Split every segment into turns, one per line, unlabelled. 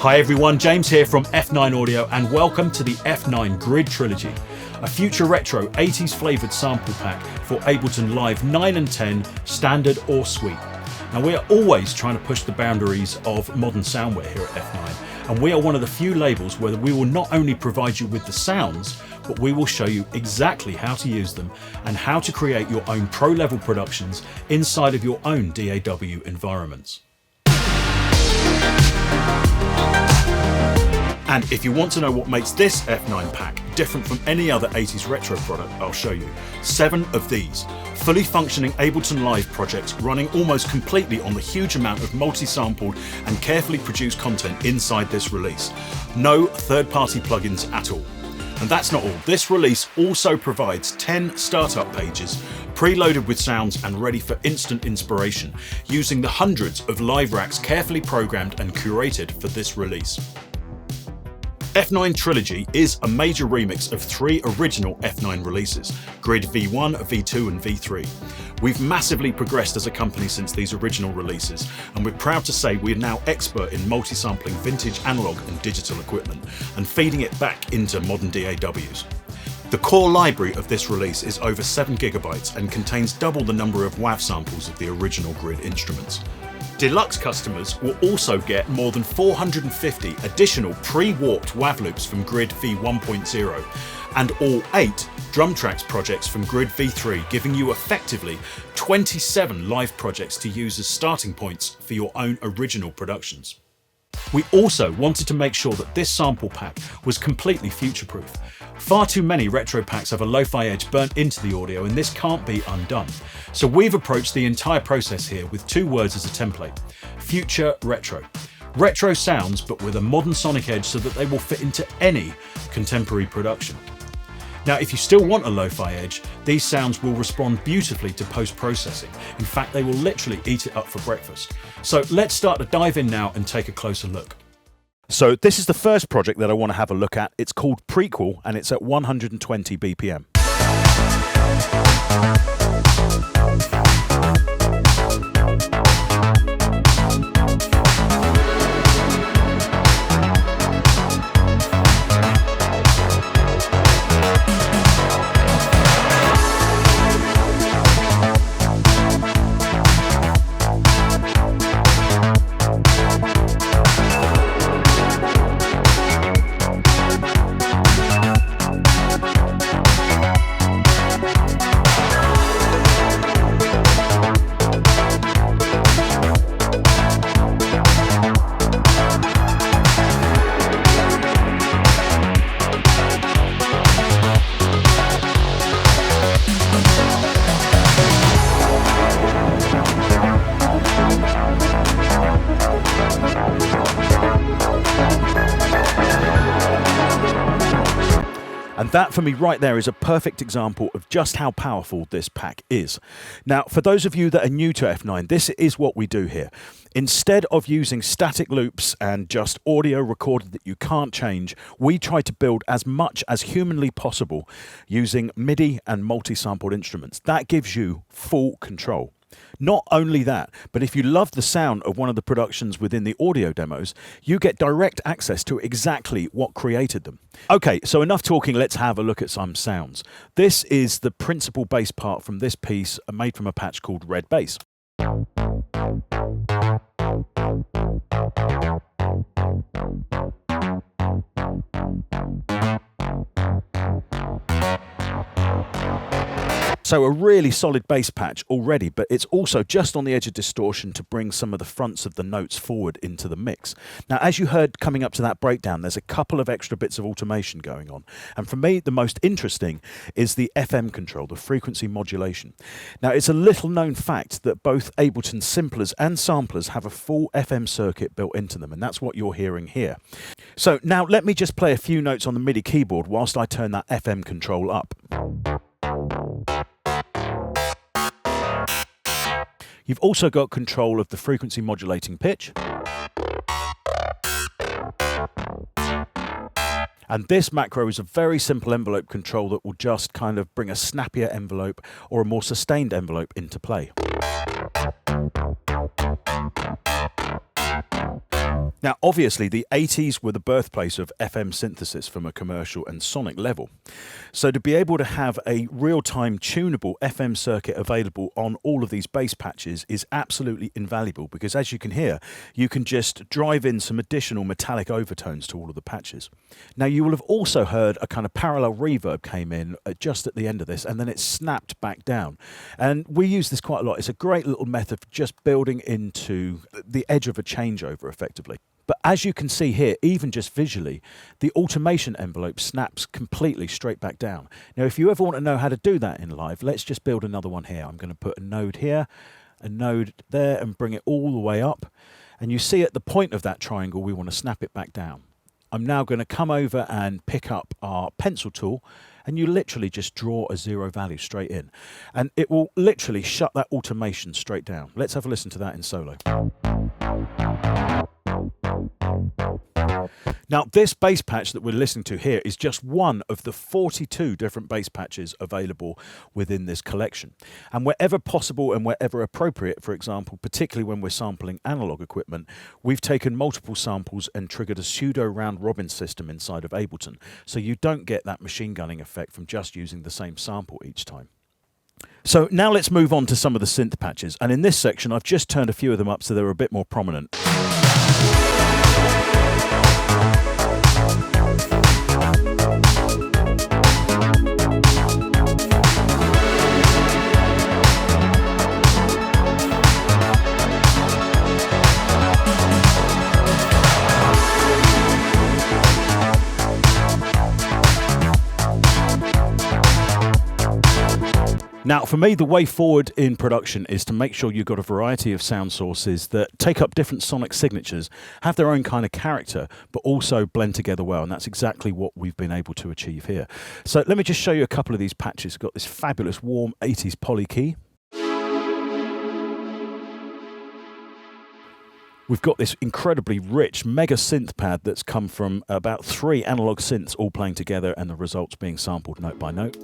Hi everyone, James here from F9 Audio and welcome to the F9 Grid Trilogy, a future retro 80s flavoured sample pack for Ableton Live 9 and 10, standard or suite. Now we are always trying to push the boundaries of modern soundware here at F9, and we are one of the few labels where we will not only provide you with the sounds, but we will show you exactly how to use them and how to create your own pro-level productions inside of your own DAW environments. And if you want to know what makes this F9 pack different from any other 80s retro product, I'll show you. 7 of these fully functioning Ableton Live projects running almost completely on the huge amount of multi-sampled and carefully produced content inside this release. No third-party plugins at all. And that's not all. This release also provides 10 startup pages preloaded with sounds and ready for instant inspiration, using the hundreds of live racks carefully programmed and curated for this release. F9 Trilogy is a major remix of 3 original F9 releases, Grid V1, V2 and V3. We've massively progressed as a company since these original releases, and we're proud to say we're now expert in multi-sampling vintage analog and digital equipment and feeding it back into modern DAWs. The core library of this release is over 7 GB and contains double the number of WAV samples of the original Grid instruments. Deluxe customers will also get more than 450 additional pre-warped WAV loops from Grid V1.0 and all 8 drum tracks projects from Grid V3, giving you effectively 27 live projects to use as starting points for your own original productions. We also wanted to make sure that this sample pack was completely future-proof. Far too many retro packs have a lo-fi edge burnt into the audio, and this can't be undone. So we've approached the entire process here with 2 words as a template: future retro. Retro sounds, but with a modern sonic edge so that they will fit into any contemporary production. Now, if you still want a lo-fi edge, these sounds will respond beautifully to post-processing. In fact, they will literally eat it up for breakfast. So let's start to dive in now and take a closer look. So this is the first project that I want to have a look at. It's called Prequel and it's at 120 BPM. And that for me right there is a perfect example of just how powerful this pack is. Now, for those of you that are new to F9, this is what we do here. Instead of using static loops and just audio recorded that you can't change, we try to build as much as humanly possible using MIDI and multi-sampled instruments. That gives you full control. Not only that, but if you love the sound of one of the productions within the audio demos, you get direct access to exactly what created them. Okay, so enough talking, let's have a look at some sounds. This is the principal bass part from this piece, made from a patch called Red Bass. So a really solid bass patch already, but it's also just on the edge of distortion to bring some of the fronts of the notes forward into the mix. Now, as you heard coming up to that breakdown, there's a couple of extra bits of automation going on. And for me, the most interesting is the FM control, the frequency modulation. Now, it's a little known fact that both Ableton simplers and samplers have a full FM circuit built into them, and that's what you're hearing here. So now let me just play a few notes on the MIDI keyboard whilst I turn that FM control up. You've also got control of the frequency modulating pitch. And this macro is a very simple envelope control that will just kind of bring a snappier envelope or a more sustained envelope into play. Now, obviously, the 80s were the birthplace of FM synthesis from a commercial and sonic level. So to be able to have a real-time tunable FM circuit available on all of these bass patches is absolutely invaluable, because as you can hear, you can just drive in some additional metallic overtones to all of the patches. Now, you will have also heard a kind of parallel reverb came in just at the end of this, and then it snapped back down. And we use this quite a lot. It's a great little method for just building into the edge of a changeover, effectively. But as you can see here, even just visually, the automation envelope snaps completely straight back down. Now, if you ever want to know how to do that in live, let's just build another one here. I'm going to put a node here, a node there, and bring it all the way up. And you see at the point of that triangle, we want to snap it back down. I'm now going to come over and pick up our pencil tool, and you literally just draw a 0 value straight in. And it will literally shut that automation straight down. Let's have a listen to that in solo. Now, this bass patch that we're listening to here is just one of the 42 different bass patches available within this collection. And wherever possible and wherever appropriate, for example, particularly when we're sampling analog equipment, we've taken multiple samples and triggered a pseudo round-robin system inside of Ableton, so you don't get that machine gunning effect from just using the same sample each time. So now let's move on to some of the synth patches, and in this section I've just turned a few of them up so they're a bit more prominent. Now, for me, the way forward in production is to make sure you've got a variety of sound sources that take up different sonic signatures, have their own kind of character, but also blend together well. And that's exactly what we've been able to achieve here. So let me just show you a couple of these patches. We've got this fabulous warm 80s poly key. We've got this incredibly rich mega synth pad that's come from about 3 analog synths all playing together and the results being sampled note by note.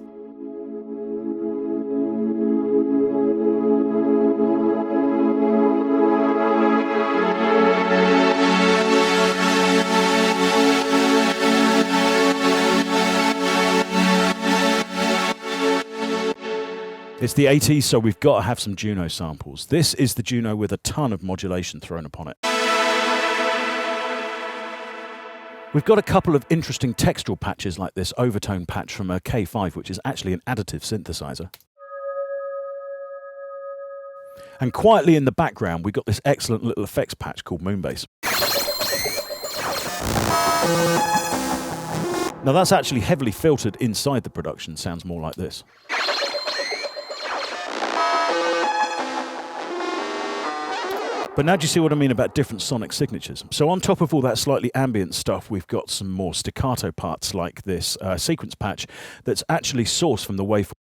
It's the 80s, so we've got to have some Juno samples. This is the Juno with a ton of modulation thrown upon it. We've got a couple of interesting textural patches like this overtone patch from a K5, which is actually an additive synthesizer. And quietly in the background, we've got this excellent little effects patch called Moonbase. Now that's actually heavily filtered inside the production, sounds more like this. But now do you see what I mean about different sonic signatures? So on top of all that slightly ambient stuff, we've got some more staccato parts like this sequence patch that's actually sourced from the waveform.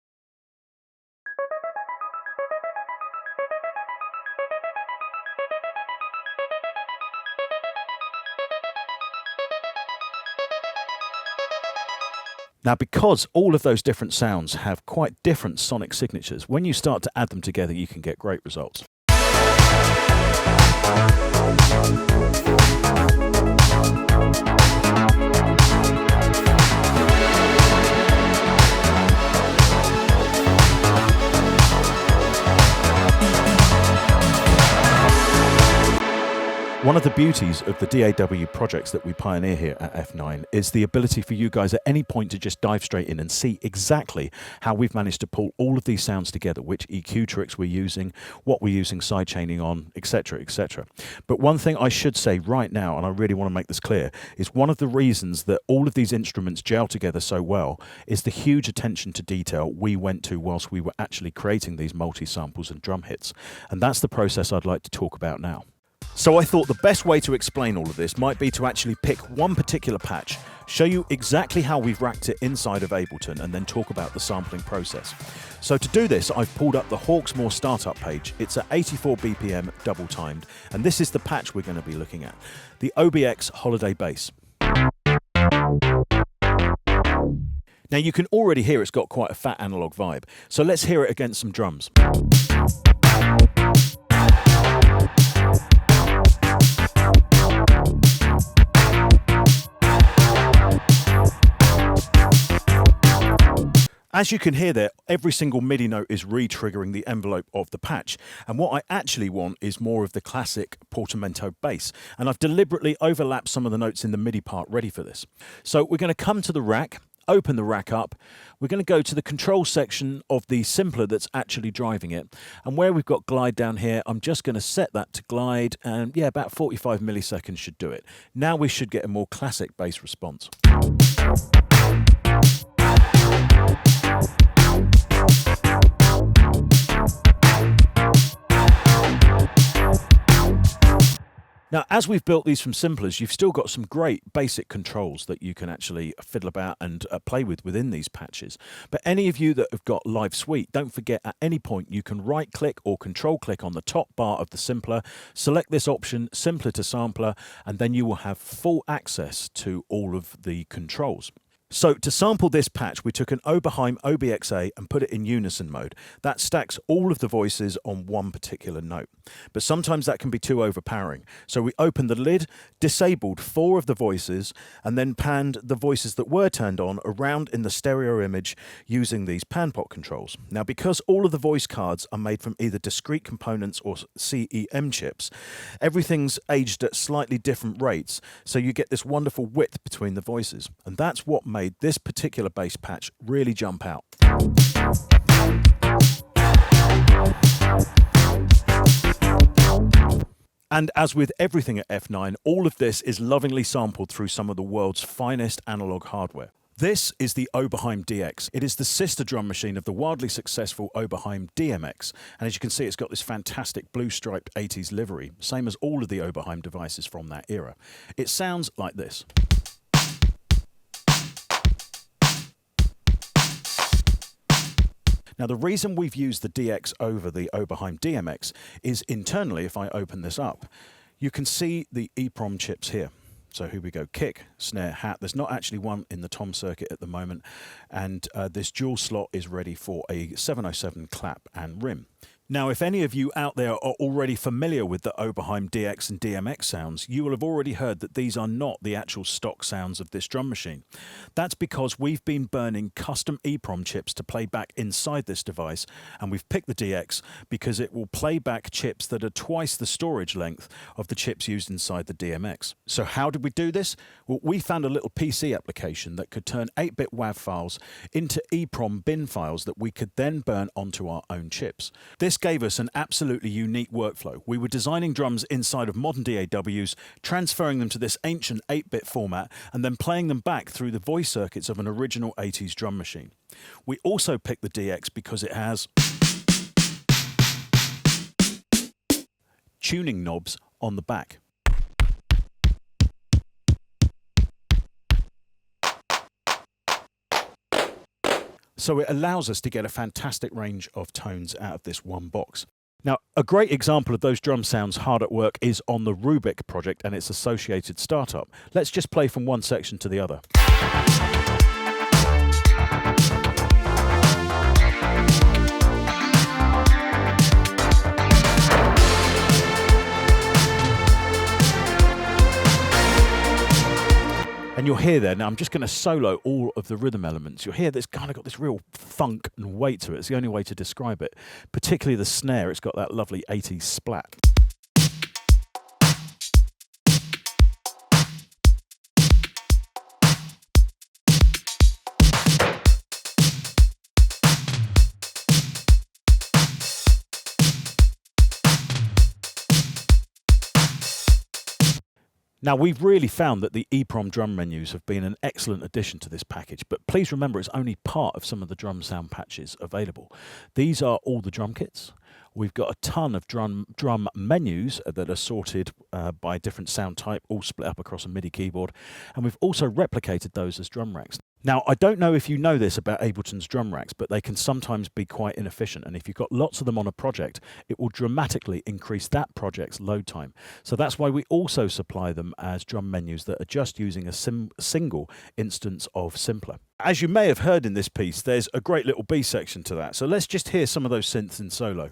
Now, because all of those different sounds have quite different sonic signatures, when you start to add them together, you can get great results. One of the beauties of the DAW projects that we pioneer here at F9 is the ability for you guys at any point to just dive straight in and see exactly how we've managed to pull all of these sounds together, which EQ tricks we're using, what we're using sidechaining on, etc., etc. But one thing I should say right now, and I really want to make this clear, is one of the reasons that all of these instruments gel together so well is the huge attention to detail we went to whilst we were actually creating these multi-samples and drum hits. And that's the process I'd like to talk about now. So I thought the best way to explain all of this might be to actually pick one particular patch, show you exactly how we've racked it inside of Ableton, and then talk about the sampling process. So to do this, I've pulled up the Hawksmoor startup page. It's at 84 BPM, double timed, and this is the patch we're going to be looking at, the OBX Holiday Bass. Now you can already hear it's got quite a fat analog vibe, so let's hear it against some drums. As you can hear there, every single MIDI note is re-triggering the envelope of the patch. And what I actually want is more of the classic portamento bass. And I've deliberately overlapped some of the notes in the MIDI part ready for this. So we're going to come to the rack, open the rack up. We're going to go to the control section of the simpler that's actually driving it. And where we've got glide down here, I'm just going to set that to glide. And yeah, about 45 milliseconds should do it. Now we should get a more classic bass response. Now, as we've built these from simplers, you've still got some great basic controls that you can actually fiddle about and play with within these patches. But any of you that have got Live Suite, don't forget at any point you can right-click or control-click on the top bar of the simpler, select this option, Simpler to Sampler, and then you will have full access to all of the controls. So to sample this patch, we took an Oberheim OBXA and put it in unison mode. That stacks all of the voices on one particular note. But sometimes that can be too overpowering. So we opened the lid, disabled 4 of the voices, and then panned the voices that were turned on around in the stereo image using these panpot controls. Now, because all of the voice cards are made from either discrete components or CEM chips, everything's aged at slightly different rates, so you get this wonderful width between the voices. And that's what made this particular bass patch really jump out. And as with everything at F9, all of this is lovingly sampled through some of the world's finest analog hardware. This is the Oberheim DX. It is the sister drum machine of the wildly successful Oberheim DMX. And as you can see, it's got this fantastic blue striped 80s livery, same as all of the Oberheim devices from that era. It sounds like this. Now, the reason we've used the DX over the Oberheim DMX is internally, if I open this up, you can see the EEPROM chips here. So here we go, kick, snare, hat. There's not actually one in the tom circuit at the moment. And this dual slot is ready for a 707 clap and rim. Now, if any of you out there are already familiar with the Oberheim DX and DMX sounds, you will have already heard that these are not the actual stock sounds of this drum machine. That's because we've been burning custom EEPROM chips to play back inside this device, and we've picked the DX because it will play back chips that are twice the storage length of the chips used inside the DMX. So how did we do this? Well, we found a little PC application that could turn 8-bit WAV files into EEPROM bin files that we could then burn onto our own chips. This gave us an absolutely unique workflow. We were designing drums inside of modern DAWs, transferring them to this ancient 8-bit format, and then playing them back through the voice circuits of an original 80s drum machine. We also picked the DX because it has tuning knobs on the back. So it allows us to get a fantastic range of tones out of this one box. Now, a great example of those drum sounds hard at work is on the Rubik project and its associated startup. Let's just play from one section to the other. And you'll hear there, now I'm just going to solo all of the rhythm elements. You'll hear this kind of got this real funk and weight to it. It's the only way to describe it. Particularly the snare, it's got that lovely 80s splat. Now, we've really found that the EEPROM drum menus have been an excellent addition to this package, but please remember it's only part of some of the drum sound patches available. These are all the drum kits. We've got a ton of drum menus that are sorted by different sound type, all split up across a MIDI keyboard, and we've also replicated those as drum racks. Now, I don't know if you know this about Ableton's drum racks, but they can sometimes be quite inefficient, and if you've got lots of them on a project, it will dramatically increase that project's load time. So that's why we also supply them as drum menus that are just using a single instance of Simpler. As you may have heard in this piece, there's a great little B section to that, so let's just hear some of those synths in solo.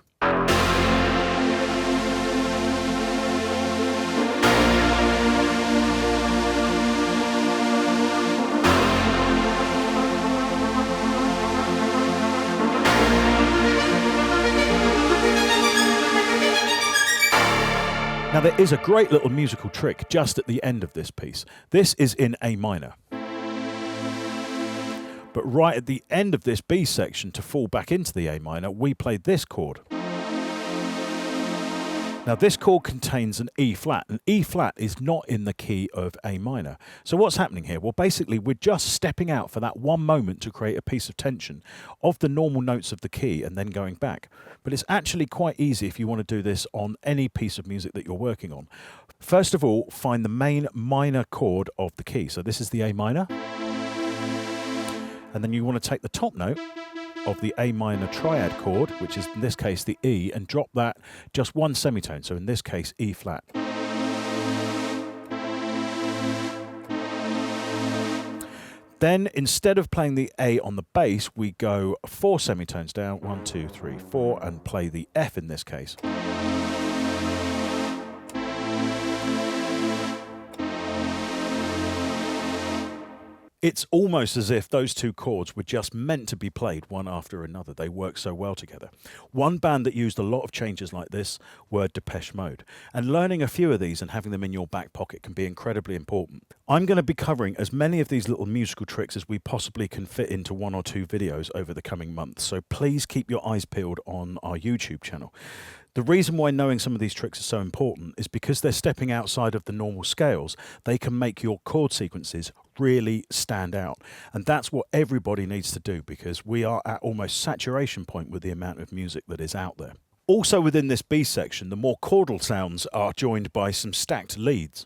Now there is a great little musical trick just at the end of this piece. This is in A minor. But right at the end of this B section, to fall back into the A minor, we play this chord. Now this chord contains an E flat, and E flat is not in the key of A minor. So what's happening here? Well, basically we're just stepping out for that one moment to create a piece of tension of the normal notes of the key and then going back. But it's actually quite easy if you want to do this on any piece of music that you're working on. First of all, find the main minor chord of the key. So this is the A minor. And then you want to take the top note of the A minor triad chord, which is in this case the E, and drop that just one semitone, so in this case E flat. Then instead of playing the A on the bass, we go 4 semitones down, 1, 2, 3, 4, and play the F in this case. It's almost as if those two chords were just meant to be played one after another. They work so well together. One band that used a lot of changes like this were Depeche Mode. And learning a few of these and having them in your back pocket can be incredibly important. I'm going to be covering as many of these little musical tricks as we possibly can fit into 1 or 2 videos over the coming months. So please keep your eyes peeled on our YouTube channel. The reason why knowing some of these tricks is so important is because they're stepping outside of the normal scales. They can make your chord sequences really stand out. And that's what everybody needs to do, because we are at almost saturation point with the amount of music that is out there. Also within this B section, the more chordal sounds are joined by some stacked leads.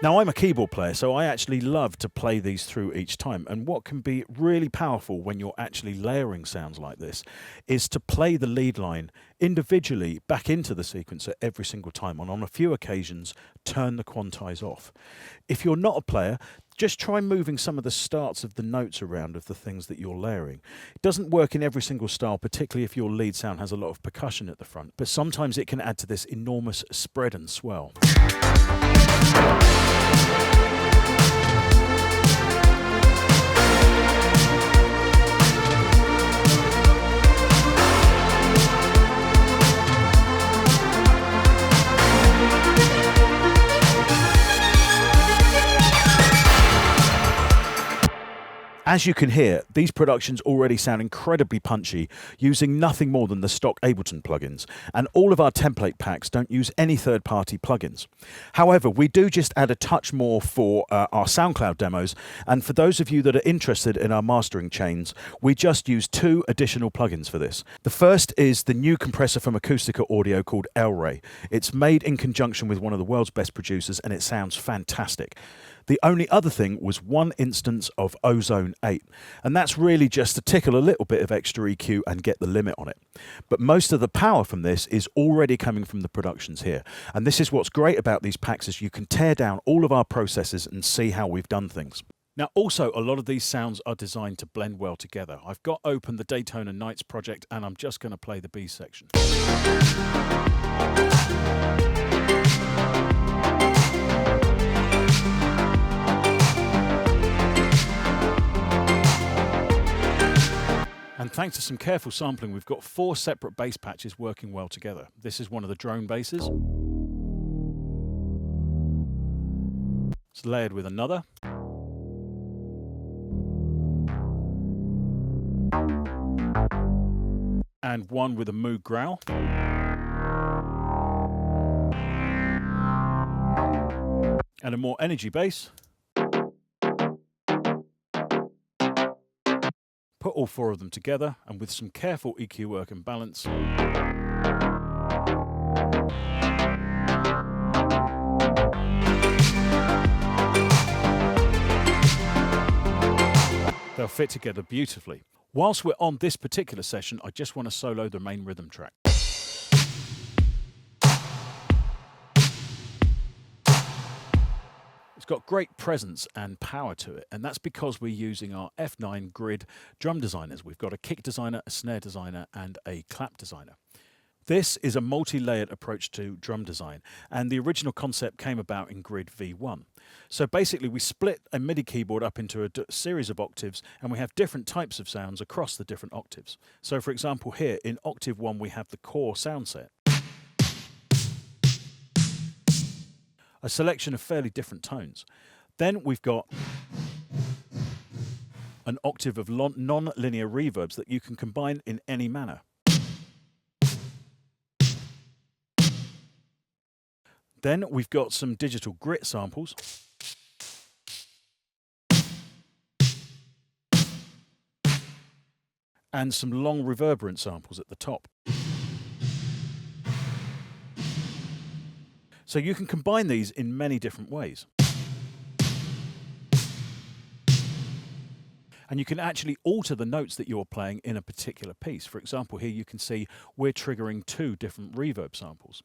Now, I'm a keyboard player, so I actually love to play these through each time. And what can be really powerful when you're actually layering sounds like this is to play the lead line individually back into the sequencer every single time, and on a few occasions, turn the quantize off. If you're not a player, just try moving some of the starts of the notes around of the things that you're layering. It doesn't work in every single style, particularly if your lead sound has a lot of percussion at the front, but sometimes it can add to this enormous spread and swell. As you can hear, these productions already sound incredibly punchy, using nothing more than the stock Ableton plugins, and all of our template packs don't use any third-party plugins. However, we do just add a touch more for our SoundCloud demos, and for those of you that are interested in our mastering chains, we just use 2 additional plugins for this. The first is the new compressor from Acoustica Audio called L-Ray. It's made in conjunction with one of the world's best producers, and it sounds fantastic. The only other thing was one instance of Ozone 8, and that's really just to tickle a little bit of extra EQ and get the limit on it. But most of the power from this is already coming from the productions here, and this is what's great about these packs, is you can tear down all of our processes and see how we've done things. Now also, a lot of these sounds are designed to blend well together. I've got open the Daytona Nights project, and I'm just going to play the B section. And thanks to some careful sampling, we've got 4 separate bass patches working well together. This is one of the drone basses. It's layered with another. And one with a Moog growl. And a more energy bass. Put all 4 of them together, and with some careful EQ work and balance, they'll fit together beautifully. Whilst we're on this particular session, I just want to solo the main rhythm track. It's got great presence and power to it, and that's because we're using our F9 Grid drum designers. We've got a kick designer, a snare designer, and a clap designer. This is a multi-layered approach to drum design, and the original concept came about in Grid V1. So basically we split a MIDI keyboard up into a series of octaves, and we have different types of sounds across the different octaves. So for example here in octave 1 we have the core sound set, a selection of fairly different tones. Then we've got an octave of non-linear reverbs that you can combine in any manner. Then we've got some digital grit samples. And some long reverberant samples at the top. So you can combine these in many different ways. And you can actually alter the notes that you're playing in a particular piece. For example, here you can see we're triggering 2 different reverb samples.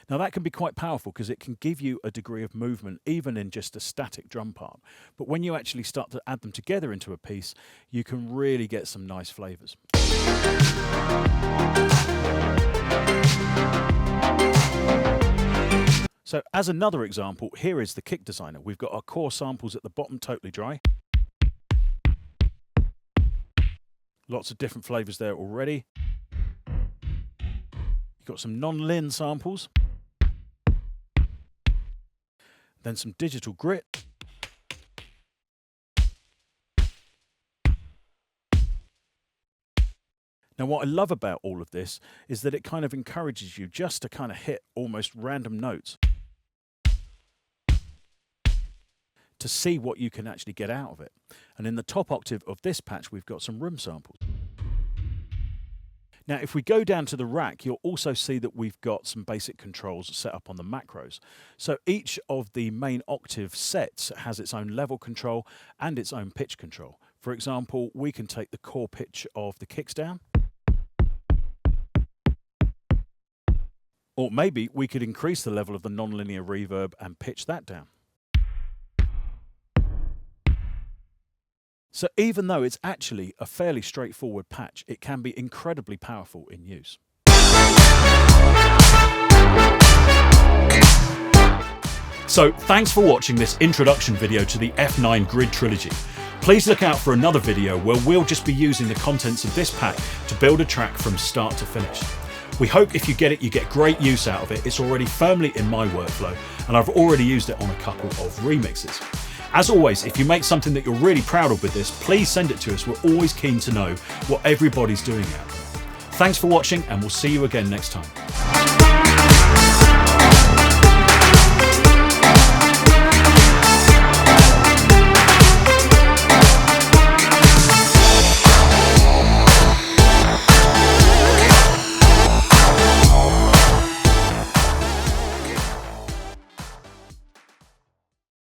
Now that can be quite powerful because it can give you a degree of movement even in just a static drum part. But when you actually start to add them together into a piece, you can really get some nice flavors. So as another example, here is the kick designer. We've got our core samples at the bottom totally dry. Lots of different flavors there already. You've got some non-lin samples. Then some digital grit. Now what I love about all of this is that it kind of encourages you just to kind of hit almost random notes to see what you can actually get out of it. And in the top octave of this patch we've got some room samples. Now if we go down to the rack, you'll also see that we've got some basic controls set up on the macros. So each of the main octave sets has its own level control and its own pitch control. For example, we can take the core pitch of the kicks down. Or maybe we could increase the level of the non-linear reverb and pitch that down. So even though it's actually a fairly straightforward patch, it can be incredibly powerful in use. So thanks for watching this introduction video to the F9 Grid Trilogy. Please look out for another video where we'll just be using the contents of this pack to build a track from start to finish. We hope if you get it, you get great use out of it. It's already firmly in my workflow, and I've already used it on a couple of remixes. As always, if you make something that you're really proud of with this, please send it to us. We're always keen to know what everybody's doing out there. Thanks for watching, and we'll see you again next time.